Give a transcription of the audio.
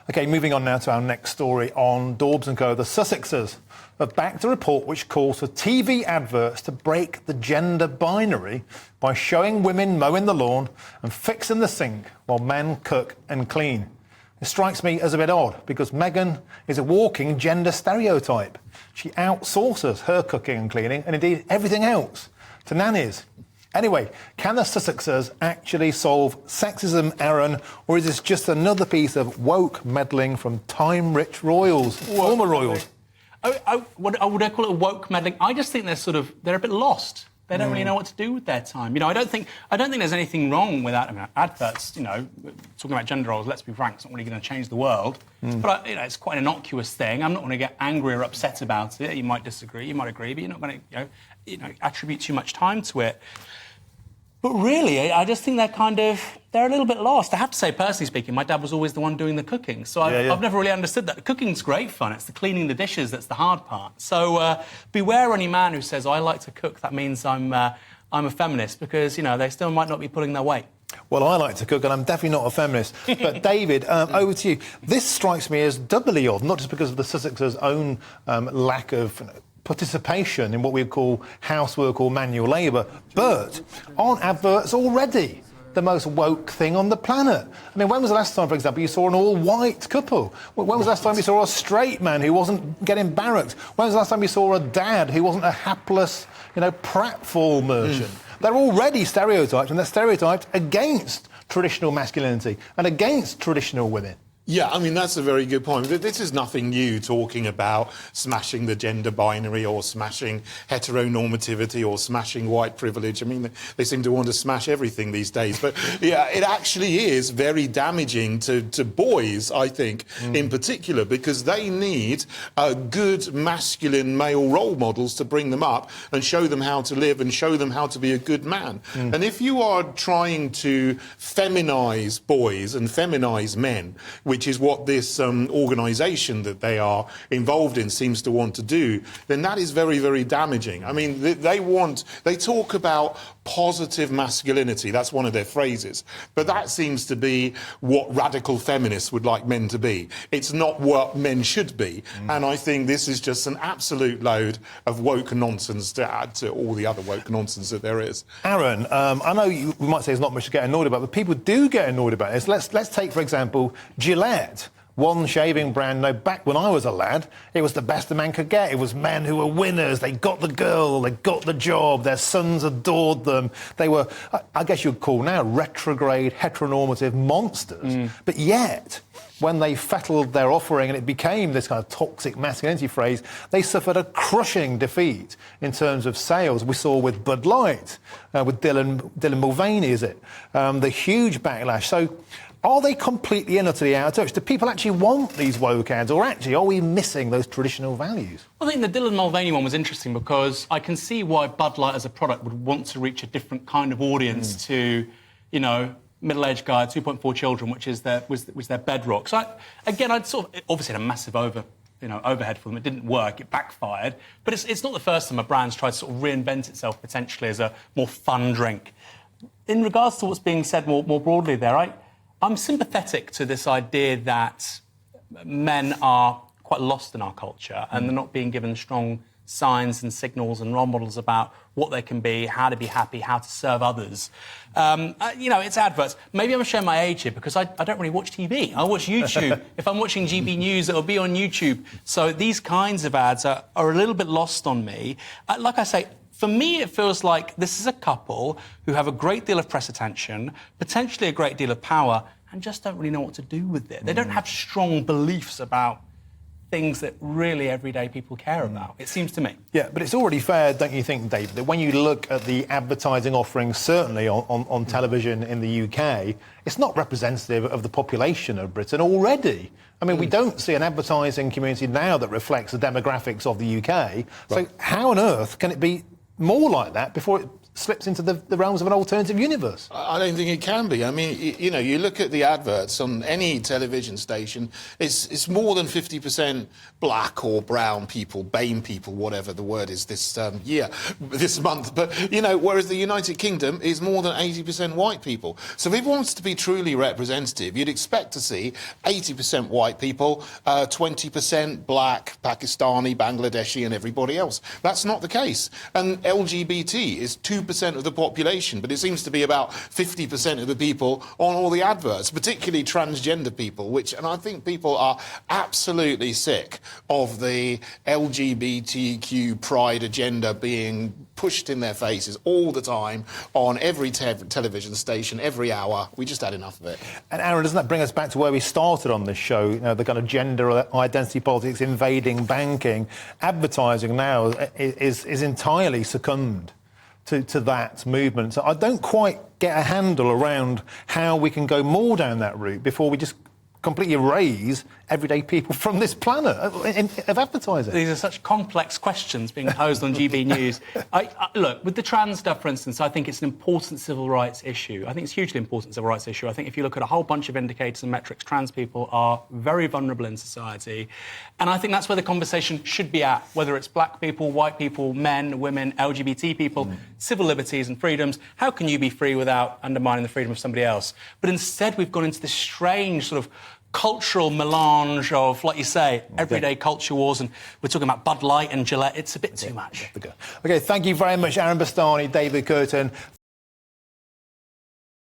OK, moving on now to our next story on Daubs & Co. The Sussexes have backed a report which calls for TV adverts to break the gender binary by showing women mowing the lawn and fixing the sink while men cook and clean. It strikes me as a bit odd because Meghan is a walking gender stereotype. She outsources her cooking and cleaning and indeed everything else to nannies. Anyway, can the Sussexes actually solve sexism, Aaron, or is this just another piece of woke meddling from time-rich royals, former royals? Would I call it woke meddling? I just think they're a bit lost. They don't really know what to do with their time. You know, I don't think there's anything wrong with that. I mean, adverts, you know, talking about gender roles, let's be frank, it's not really going to change the world. But, it's quite an innocuous thing. I'm not going to get angry or upset about it. You might disagree, you might agree, but you're not going to, attribute too much time to it. But really, I just think they're a little bit lost. I have to say, personally speaking, my dad was always the one doing the cooking, so I've never really understood that. Cooking's great fun. It's the cleaning the dishes that's the hard part. So beware any man who says, I like to cook, that means I'm a feminist, because, they still might not be pulling their weight. Well, I like to cook, and I'm definitely not a feminist. But, David, over to you. This strikes me as doubly odd, not just because of the Sussexes' own lack of participation in what we call housework or manual labour, but aren't adverts already the most woke thing on the planet? I mean, when was the last time, for example, you saw an all-white couple? When was the last time you saw a straight man who wasn't getting barracked? When was the last time you saw a dad who wasn't a hapless, pratfall merchant? They're already stereotyped, and they're stereotyped against traditional masculinity and against traditional women. Yeah, I mean, that's a very good point. This is nothing new, talking about smashing the gender binary or smashing heteronormativity or smashing white privilege. I mean, they seem to want to smash everything these days. But, yeah, it actually is very damaging to boys, I think, in particular, because they need good masculine male role models to bring them up and show them how to live and show them how to be a good man. And if you are trying to feminise boys and feminise men, which is what this organisation that they are involved in seems to want to do, then that is very, very damaging. I mean, they talk about positive masculinity. That's one of their phrases. But that seems to be what radical feminists would like men to be. It's not what men should be. And I think this is just an absolute load of woke nonsense to add to all the other woke nonsense that there is. Aaron, I know we might say there's not much to get annoyed about, but people do get annoyed about this. Let's take, for example, Gillette. One shaving brand. No, back when I was a lad, it was the best a man could get. It was men who were winners. They got the girl, they got the job, their sons adored them. They were, I guess you'd call now, retrograde, heteronormative monsters. But yet, when they fettled their offering and it became this kind of toxic masculinity phrase, they suffered a crushing defeat in terms of sales. We saw with Bud Light, with Dylan Mulvaney, is it? The huge backlash. So, are they completely and utterly out of touch? Do people actually want these woke ads, or actually are we missing those traditional values? I think the Dylan Mulvaney one was interesting because I can see why Bud Light as a product would want to reach a different kind of audience to, middle-aged guy, 2.4 children, which is their bedrock. So I'd sort of obviously had a massive overhead for them. It didn't work. It backfired. But it's not the first time a brand's tried to sort of reinvent itself potentially as a more fun drink. In regards to what's being said more broadly there, I'm sympathetic to this idea that men are quite lost in our culture and they're not being given strong signs and signals and role models about what they can be, how to be happy, how to serve others. It's adverts. Maybe I'm showing my age here because I don't really watch TV. I watch YouTube. If I'm watching GB News, it'll be on YouTube. So these kinds of ads are a little bit lost on me. Like I say, for me, it feels like this is a couple who have a great deal of press attention, potentially a great deal of power, and just don't really know what to do with it. They don't have strong beliefs about things that really everyday people care about, it seems to me. Yeah, but it's already fair, don't you think, David, that when you look at the advertising offerings, certainly on television in the UK, it's not representative of the population of Britain already. I mean, we don't see an advertising community now that reflects the demographics of the UK. Right. So how on earth can it be more like that before it slips into the realms of an alternative universe. I don't think it can be. I mean, you know, you look at the adverts on any television station, it's more than 50% black or brown people, BAME people, whatever the word is this this month. But, you know, whereas the United Kingdom is more than 80% white people. So if it wants to be truly representative, you'd expect to see 80% white people, 20% black, Pakistani, Bangladeshi and everybody else. That's not the case. And LGBT is 2% of the population, but it seems to be about 50% of the people on all the adverts, particularly transgender people, and I think people are absolutely sick of the LGBTQ pride agenda being pushed in their faces all the time on every television station, every hour. We just had enough of it. And Aaron, doesn't that bring us back to where we started on this show? You know, the kind of gender identity politics invading banking. Advertising now is entirely succumbed to that movement. So I don't quite get a handle around how we can go more down that route before we just completely erase everyday people from this planet of advertising. These are such complex questions being posed on GB News. Look, with the trans stuff, for instance, I think it's an important civil rights issue. I think it's a hugely important civil rights issue. I think if you look at a whole bunch of indicators and metrics, trans people are very vulnerable in society. And I think that's where the conversation should be at, whether it's black people, white people, men, women, LGBT people, civil liberties and freedoms. How can you be free without undermining the freedom of somebody else? But instead, we've gone into this strange sort of cultural melange of, like you say, everyday culture wars, and we're talking about Bud Light and Gillette. It's a bit too much. OK, thank you very much, Aaron Bastani, David Kurten.